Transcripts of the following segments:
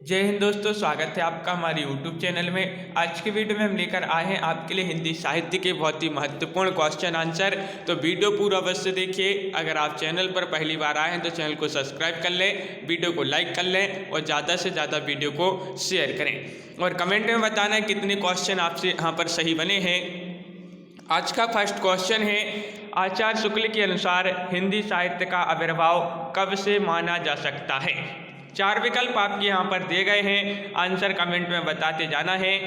जय हिंद दोस्तों, स्वागत है आपका हमारे YouTube चैनल में। आज के वीडियो में हम लेकर आए हैं आपके लिए हिंदी साहित्य के बहुत ही महत्वपूर्ण क्वेश्चन आंसर। तो वीडियो पूरा अवश्य देखिए। अगर आप चैनल पर पहली बार आए हैं तो चैनल को सब्सक्राइब कर लें, वीडियो को लाइक कर लें और ज़्यादा से ज़्यादा वीडियो को शेयर करें और कमेंट में बताना है कितने क्वेश्चन आपसे यहाँ पर सही बने हैं। आज का फर्स्ट क्वेश्चन है, आचार्य शुक्ल के अनुसार हिंदी साहित्य का आविर्भाव कब से माना जा सकता है। चार विकल्प आपके यहाँ पर दिए गए हैं, आंसर कमेंट में बताते जाना है।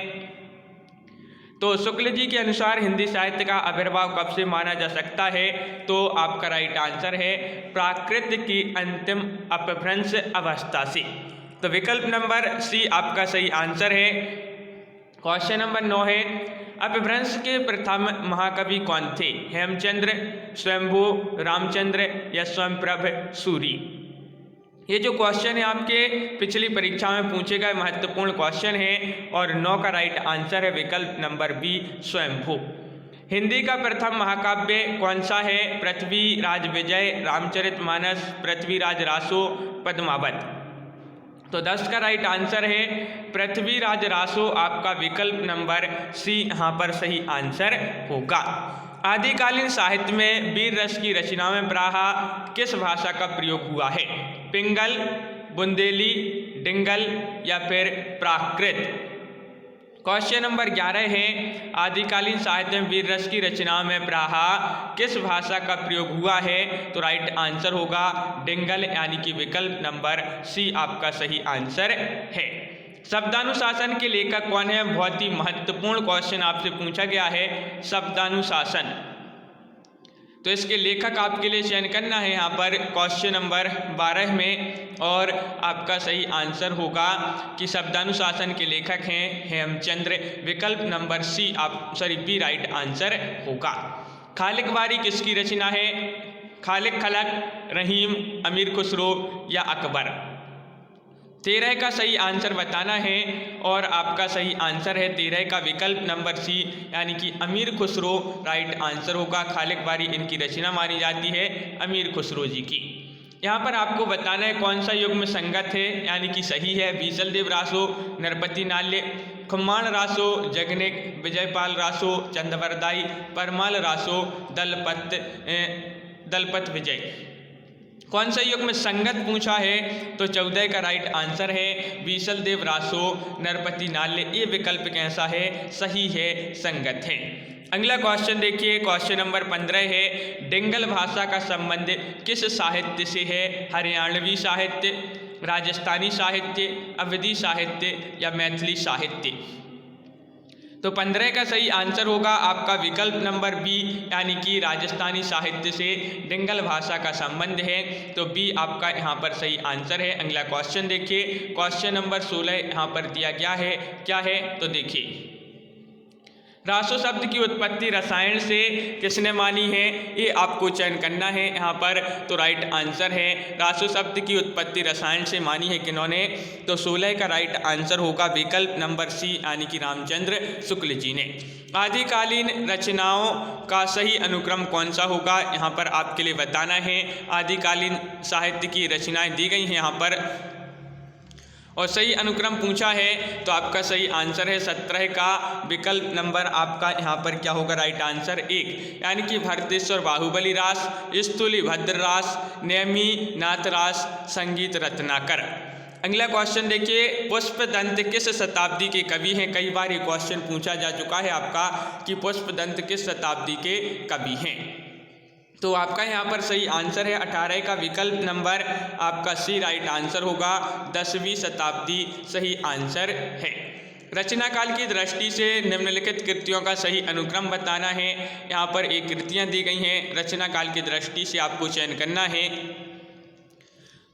तो शुक्ल जी के अनुसार हिंदी साहित्य का आविर्भाव कब से माना जा सकता है, तो आपका राइट आंसर है प्राकृत की अंतिम अपभ्रंश अवस्था से। तो विकल्प नंबर सी आपका सही आंसर है। क्वेश्चन नंबर 9 है, अपभ्रंश के प्रथम महाकवि कौन थे। हेमचंद्र, स्वयंभू, रामचंद्र या स्वयंप्रभ सूरी। ये जो क्वेश्चन है आपके पिछली परीक्षा में पूछे गए महत्वपूर्ण क्वेश्चन है और 9 का राइट आंसर है विकल्प नंबर बी स्वयंभू। हिंदी का प्रथम महाकाव्य कौन सा है। पृथ्वीराज विजय, रामचरितमानस, पृथ्वीराज रासो, पद्मावत। तो 10 का राइट आंसर है पृथ्वीराज रासो। आपका विकल्प नंबर सी यहाँ पर सही आंसर होगा। आदिकालीन साहित्य में वीर रस की रचना में प्रायः किस भाषा का प्रयोग हुआ है। पिंगल, बुंदेली, डिंगल या फिर प्राकृत। क्वेश्चन नंबर 11 है, आदिकालीन साहित्य में वीर रस की रचना में प्रायः किस भाषा का प्रयोग हुआ है। तो राइट आंसर होगा डिंगल, यानी कि विकल्प नंबर सी आपका सही आंसर है। शब्दानुशासन के लेखक कौन है। बहुत ही महत्वपूर्ण क्वेश्चन आपसे पूछा गया है, शब्दानुशासन। तो इसके लेखक आपके लिए चयन करना है यहाँ पर क्वेश्चन नंबर 12 में, और आपका सही आंसर होगा कि शब्दानुशासन के लेखक हैं हेमचंद्र। विकल्प number C B right answer होगा। खालिक वारी किसकी रचना है। खालिक खलक, रहीम, अमीर खुसरो या अकबर। 13 का सही आंसर बताना है और आपका सही आंसर है 13 का विकल्प नंबर सी, यानी कि अमीर खुसरो राइट आंसर होगा। खालिक वारी इनकी रचना मानी जाती है अमीर खुसरो जी की। यहाँ पर आपको बताना है कौन सा युग्म संगत है, यानी कि सही है बीसल देव रासो, नरपति नाल्य, खम्माण रासो, जगनिक, विजयपाल रासो, चंदवरदाई, परमाल रासो, दलपत विजय। कौन सा युग में संगत पूछा है, तो 14 का राइट आंसर है बीसल देव रासो, नरपति नाल्य। ये विकल्प कैसा है, सही है, संगत है। अगला क्वेश्चन देखिए, क्वेश्चन नंबर 15 है, डिंगल भाषा का संबंध किस साहित्य से है। हरियाणवी साहित्य, राजस्थानी साहित्य, अवधी साहित्य या मैथिली साहित्य। तो 15 का सही आंसर होगा आपका विकल्प नंबर बी, यानी कि राजस्थानी साहित्य से डिंगल भाषा का संबंध है। तो बी आपका यहाँ पर सही आंसर है। अगला क्वेश्चन देखिए, क्वेश्चन नंबर 16 यहाँ पर दिया गया है, क्या है तो देखिए, रासो शब्द की उत्पत्ति रसायन से किसने मानी है। ये आपको चयन करना है यहाँ पर। तो राइट आंसर है रासो शब्द की उत्पत्ति रसायन से मानी है किन्होंने। तो 16 का राइट आंसर होगा विकल्प नंबर सी, यानी कि रामचंद्र शुक्ल जी ने। आदिकालीन रचनाओं का सही अनुक्रम कौन सा होगा, यहाँ पर आपके लिए बताना है। आदिकालीन साहित्य की रचनाएं दी गई हैं यहाँ पर और सही अनुक्रम पूछा है, तो आपका सही आंसर है 17 का विकल्प नंबर आपका यहाँ पर क्या होगा, राइट आंसर 1, यानी कि भरतेश्वर बाहुबली रास, स्थूली भद्र रास, नेमी नाथ रास, संगीत रत्नाकर। अगला क्वेश्चन देखिए, पुष्पदंत किस शताब्दी के कवि हैं। कई बार ये क्वेश्चन पूछा जा चुका है आपका कि पुष्पदंत किस शताब्दी के कवि हैं। तो आपका यहाँ पर सही आंसर है 18 का विकल्प नंबर आपका सी राइट आंसर होगा, 10वीं शताब्दी सही आंसर है। रचना काल की दृष्टि से निम्नलिखित कृतियों का सही अनुक्रम बताना है। यहाँ पर एक कृतियाँ दी गई हैं, रचना काल की दृष्टि से आपको चयन करना है।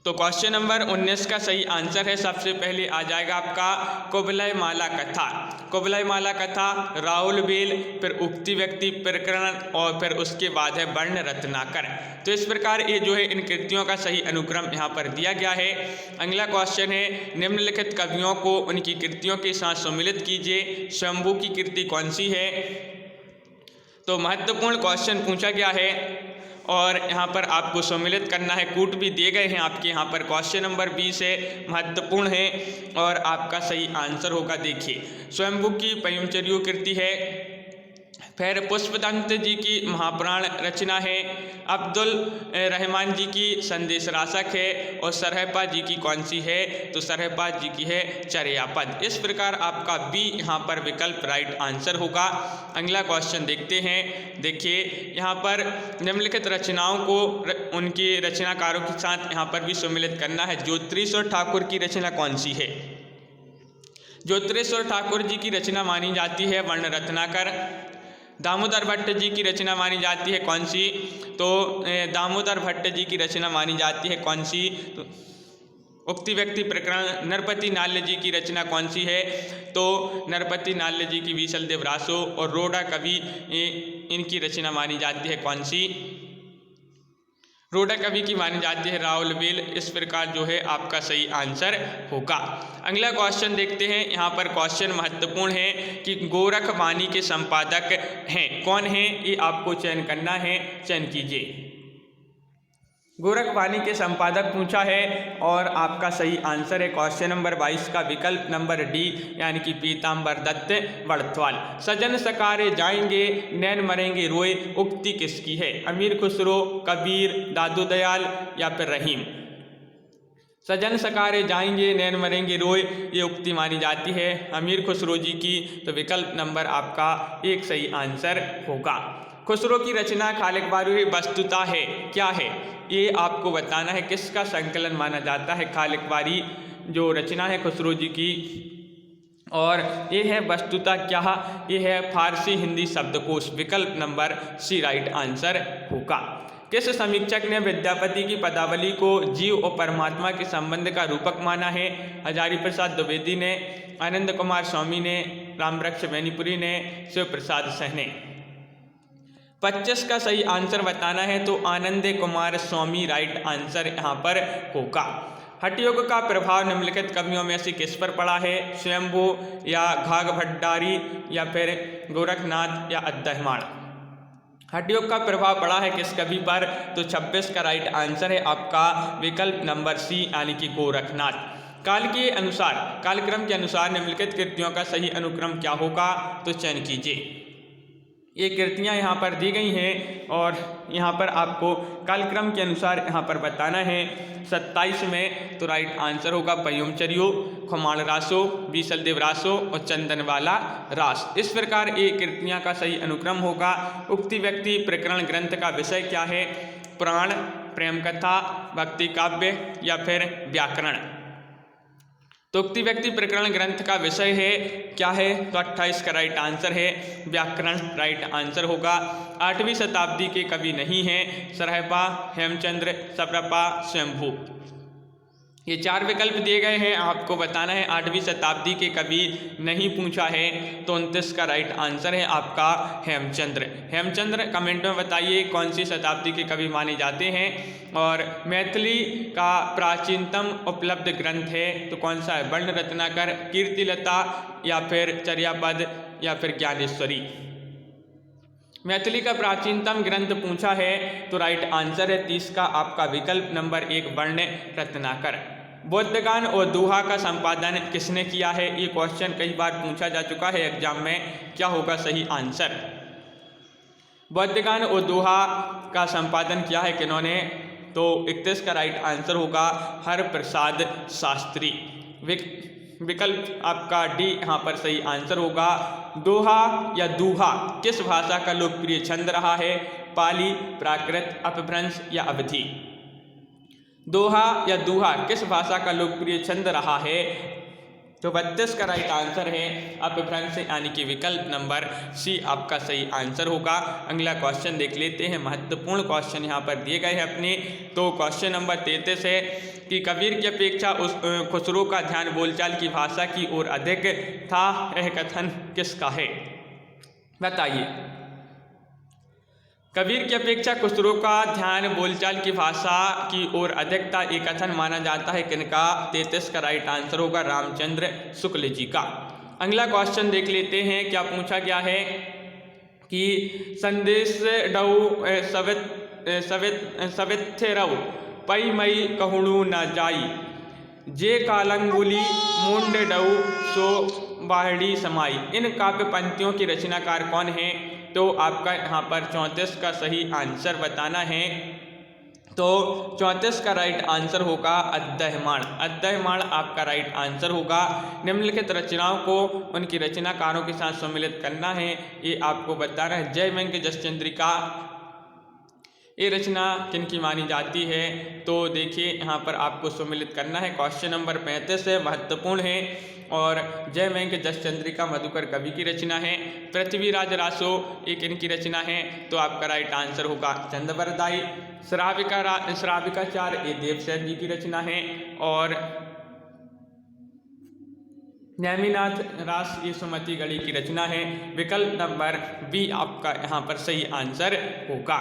तो क्वेश्चन नंबर 19 का सही आंसर है, सबसे पहले आ जाएगा आपका कुवलय माला कथा। कुवलय माला कथा, राहुल बेल, फिर उक्ति व्यक्ति प्रकरण और फिर उसके बाद है वर्ण रत्नाकर। तो इस प्रकार ये जो है इन कृतियों का सही अनुक्रम यहाँ पर दिया गया है। अगला क्वेश्चन है, निम्नलिखित कवियों को उनकी कृतियों के साथ सम्मिलित कीजिए। स्वयंभू की कृति कौन सी है। तो महत्वपूर्ण क्वेश्चन पूछा गया है। और यहाँ पर आपको सम्मिलित करना है। कूट भी दिए गए हैं आपके यहाँ पर। क्वेश्चन नंबर 20 है, महत्वपूर्ण है और आपका सही आंसर होगा। देखिए, स्वयंभू की पयंचर्यु कृति है, फिर पुष्पदंत जी की महापुराण रचना है, अब्दुल रहमान जी की संदेश रासक है और सरहपा जी की कौन सी है? तो सरहपा जी की है चर्यापद। इस प्रकार आपका बी यहाँ पर विकल्प राइट आंसर होगा। अगला क्वेश्चन देखते हैं। देखिए, यहाँ पर निम्नलिखित रचनाओं को उनके रचनाकारों के साथ यहाँ पर भी सम्मिलित करना है। ज्योतिरेश्वर ठाकुर की रचना कौन सी है? ज्योतिरेश्वर ठाकुर जी की रचना मानी जाती है वर्ण रत्नाकर। दामोदर भट्ट जी की रचना मानी जाती है कौन सी? तो दामोदर भट्ट जी की रचना मानी जाती है कौन सी? तो उक्ति व्यक्ति प्रकरण। नरपति नाल्य जी की रचना कौन सी है? तो नरपति नाल्य जी की बीसल देव रासो और रोड़ा कवि इनकी रचना मानी जाती है कौन सी? रोड़ा कवि की मानी जाती है राउलवेल। इस प्रकार जो है आपका सही आंसर होगा। अगला क्वेश्चन देखते हैं। यहाँ पर क्वेश्चन महत्वपूर्ण है कि गोरख वाणी के संपादक हैं, कौन है? ये आपको चयन करना है, चयन कीजिए। गोरख वाणी के संपादक पूछा है और आपका सही आंसर है क्वेश्चन नंबर 22 का विकल्प नंबर डी, यानी कि पीताम्बर दत्त बड़थवाल। सजन सकारे जाएंगे नैन मरेंगे रोए, उक्ति किसकी है? अमीर खुसरो, कबीर, दादू दयाल या फिर रहीम? सजन सकारे जाएंगे नैन मरेंगे रोए, ये उक्ति मानी जाती है अमीर खुसरो जी की। तो विकल्प नंबर आपका एक सही आंसर होगा। खुसरो की रचना खालिक बारूही वस्तुता है, क्या है? ये आपको बताना है। किसका संकलन माना जाता है? खालिक बारी जो रचना है खुसरो जी की, और ये है वस्तुता क्या? ये है फारसी हिंदी शब्दकोश। विकल्प नंबर सी राइट आंसर होगा। किस समीक्षक ने विद्यापति की पदावली को जीव और परमात्मा के संबंध का रूपक माना है? हजारी प्रसाद द्विवेदी ने, आनंद कुमार स्वामी ने, रामवृक्ष बैनीपुरी ने, शिव प्रसाद सहने। 25 का सही आंसर बताना है तो आनंद कुमार स्वामी राइट आंसर यहाँ पर होगा। हठयोग का प्रभाव निम्नलिखित कवियों में से किस पर पड़ा है? स्वयंभू या घाघ भट्टारी या फिर गोरखनाथ या अद्दहमाण? हठयोग का प्रभाव पड़ा है किस कवि पर? तो 26 का राइट आंसर है आपका विकल्प नंबर सी, यानी कि गोरखनाथ। काल के अनुसार, कालक्रम के अनुसार निम्नलिखित कृतियों का सही अनुक्रम क्या होगा? तो चयन कीजिए। ये कृतियाँ यहाँ पर दी गई हैं और यहाँ पर आपको कालक्रम के अनुसार यहाँ पर बताना है। 27 में तो राइट आंसर होगा पयंचर्यु, खुमाण रासो, बीसल देव रासो और चंदनवाला रास। इस प्रकार ये कृतियाँ का सही अनुक्रम होगा। उक्ति व्यक्ति प्रकरण ग्रंथ का विषय क्या है? पुराण, प्रेम कथा, भक्ति काव्य या फिर व्याकरण? तो उक्ति व्यक्ति प्रकरण ग्रंथ का विषय है क्या है? तो 28 का राइट आंसर है व्याकरण राइट आंसर होगा। 8वीं शताब्दी के कवि नहीं हैं सरहपा, हेमचंद्र, सप्रपा, स्वयंभू। ये 4 विकल्प दिए गए हैं, आपको बताना है 8वीं शताब्दी के कवि नहीं पूछा है। तो 29 का राइट आंसर है आपका हेमचंद्र। हेमचंद्र कमेंट में बताइए कौन सी शताब्दी के कवि माने जाते हैं। और मैथिली का प्राचीनतम उपलब्ध ग्रंथ है तो कौन सा है? वर्ण रत्नाकर, कीर्तिलता या फिर चर्यापद या फिर ज्ञानेश्वरी? मैथिली का प्राचीनतम ग्रंथ पूछा है तो राइट आंसर है 30 का आपका विकल्प नंबर 1 वर्ण रत्नाकर। बोधगान और दोहा का संपादन किसने किया है? ये क्वेश्चन कई बार पूछा जा चुका है एग्जाम में। क्या होगा सही आंसर? बोधगान और दोहा का संपादन किया है किन्होंने? तो 31 का राइट आंसर होगा हरप्रसाद शास्त्री। विकल्प आपका डी यहाँ पर सही आंसर होगा। दोहा या दूहा किस भाषा का लोकप्रिय छंद रहा है? पाली, प्राकृत, अपभ्रंश या अवधी? दोहा या दूहा किस भाषा का लोकप्रिय छंद रहा है? तो 32 का राइट आंसर है अपभ्रंश, यानी कि विकल्प नंबर सी आपका सही आंसर होगा। अगला क्वेश्चन देख लेते हैं। महत्वपूर्ण क्वेश्चन यहाँ पर दिए गए हैं अपने। तो क्वेश्चन नंबर 33 है कि कबीर की अपेक्षा उस खुसरो का ध्यान बोलचाल की भाषा की ओर अधिक था, यह कथन किसका है? बताइए। कबीर की अपेक्षा खुसरो का ध्यान बोलचाल की भाषा की ओर अधिक था, ये कथन माना जाता है किनका? 33 का राइट आंसर होगा रामचंद्र शुक्ल जी का। अगला क्वेश्चन देख लेते हैं। क्या पूछा गया है कि संदेश डऊ सवित सविथेरव पई मई कहूणु न जाई, जे कालंगुली मुंड डऊ सो बाहड़ी समाई। इन काव्य पंक्तियों की रचनाकार कौन है? तो आपका यहाँ पर 34 का सही आंसर बताना है। तो 34 का राइट आंसर होगा अद्दहमाण। अद्दहमाण आपका राइट आंसर होगा। निम्नलिखित रचनाओं को उनकी रचनाकारों के साथ सम्मिलित करना है, ये आपको बताना है। जय व्यंग्य जस चंद्रिका, ये रचना किन की मानी जाती है? तो देखिए यहाँ पर आपको सम्मिलित करना है। क्वेश्चन नंबर 35 है, महत्वपूर्ण है। और जय व्यंग्य जस चंद्रिका मधुकर कवि की रचना है। पृथ्वीराज रासो एक इनकी रचना है, तो आपका राइट आंसर होगा चंदवरदाई। श्राविकाचार ये देवसेन जी की रचना है। और नेमिनाथ रास ये सुमति गढ़ी की रचना है। विकल्प नंबर बी आपका यहाँ पर सही आंसर होगा।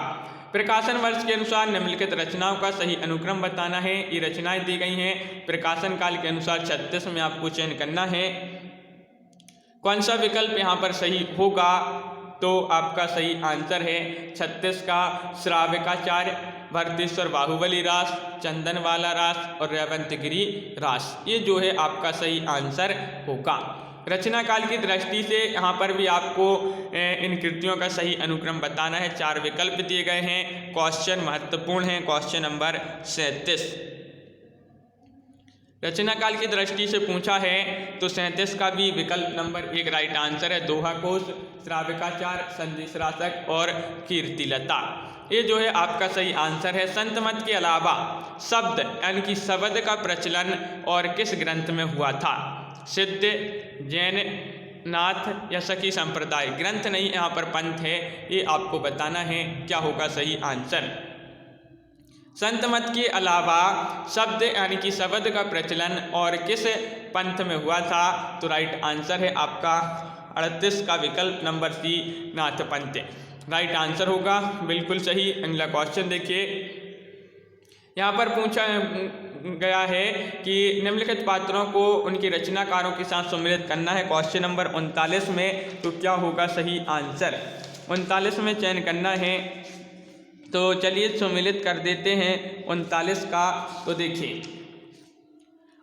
प्रकाशन वर्ष के अनुसार निम्नलिखित रचनाओं का सही अनुक्रम बताना है। ये रचनाएं दी गई हैं प्रकाशन काल के अनुसार 36 में आपको चयन करना है। कौन सा विकल्प यहाँ पर सही होगा? तो आपका सही आंसर है 36 का श्राविकाचार्य, भरतेश्वर बाहुबली रास, चंदनवाला रास और रेवंतगिरी रास, ये जो है आपका सही आंसर होगा। रचना काल की दृष्टि से यहाँ पर भी आपको इन कृतियों का सही अनुक्रम बताना है। 4 विकल्प दिए गए हैं। क्वेश्चन महत्वपूर्ण है। क्वेश्चन नंबर 37 रचना काल की दृष्टि से पूछा है, तो 37 का भी विकल्प नंबर 1 राइट आंसर है। दोहा कोश, श्राविकाचार, संदेश रासक और कीर्तिलता, ये जो है आपका सही आंसर है। संत मत के अलावा शब्द यानी कि शब्द का प्रचलन और किस ग्रंथ में हुआ था? सिद्ध, जैन, नाथ या सखी संप्रदाय। ग्रंथ नहीं, यहाँ पर पंथ है, ये आपको बताना है। क्या होगा सही आंसर? संत मत के अलावा शब्द यानी कि शब्द का प्रचलन और किस पंथ में हुआ था? तो राइट आंसर है आपका 38 का विकल्प नंबर सी, नाथ पंथ राइट आंसर होगा। बिल्कुल सही। अगला क्वेश्चन देखिए, यहाँ पर पूछा गया है कि निम्नलिखित पात्रों को उनके रचनाकारों के साथ सम्मिलित करना है। क्वेश्चन नंबर 39 में, तो क्या होगा सही आंसर? 39 में चयन करना है। तो चलिए सम्मिलित कर देते हैं 39 का। तो देखिए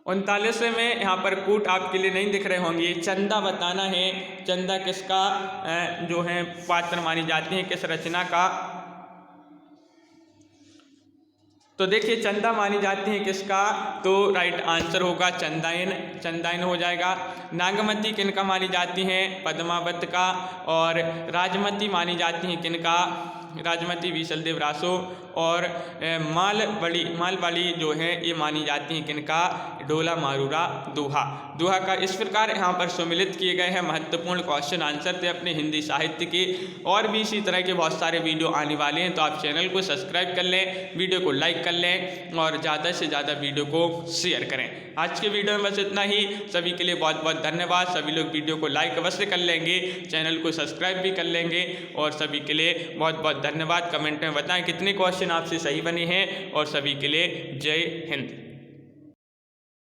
39 में यहाँ पर कूट आपके लिए नहीं दिख रहे होंगे। चंदा बताना है, चंदा किसका जो है पात्र मानी जाती है, किस रचना का? तो देखिए चंदा मानी जाती है किसका? तो राइट आंसर होगा चंदायन, चंदायन हो जाएगा। नागमती किनका मानी जाती हैं? पद्मावत का। और राजमती मानी जाती हैं किनका? राजमती विशलदेव रासो। और मालवाड़ी जो है ये मानी जाती हैं किनका? डोला मारूरा दोहा। दोहा का इस प्रकार यहाँ पर सम्मिलित किए गए हैं महत्वपूर्ण क्वेश्चन आंसर थे अपने हिंदी साहित्य के। और भी इसी तरह के बहुत सारे वीडियो आने वाले हैं, तो आप चैनल को सब्सक्राइब कर लें, वीडियो को लाइक कर लें और ज़्यादा से ज़्यादा वीडियो को शेयर करें। आज के वीडियो में बस इतना ही। सभी के लिए बहुत बहुत धन्यवाद। सभी लोग वीडियो को लाइक अवश्य कर लेंगे, चैनल को सब्सक्राइब भी कर लेंगे। और सभी के लिए बहुत बहुत धन्यवाद। कमेंट में बताएं कितने क्वेश्चन आपसे सही बने हैं। और सभी के लिए जय हिंद।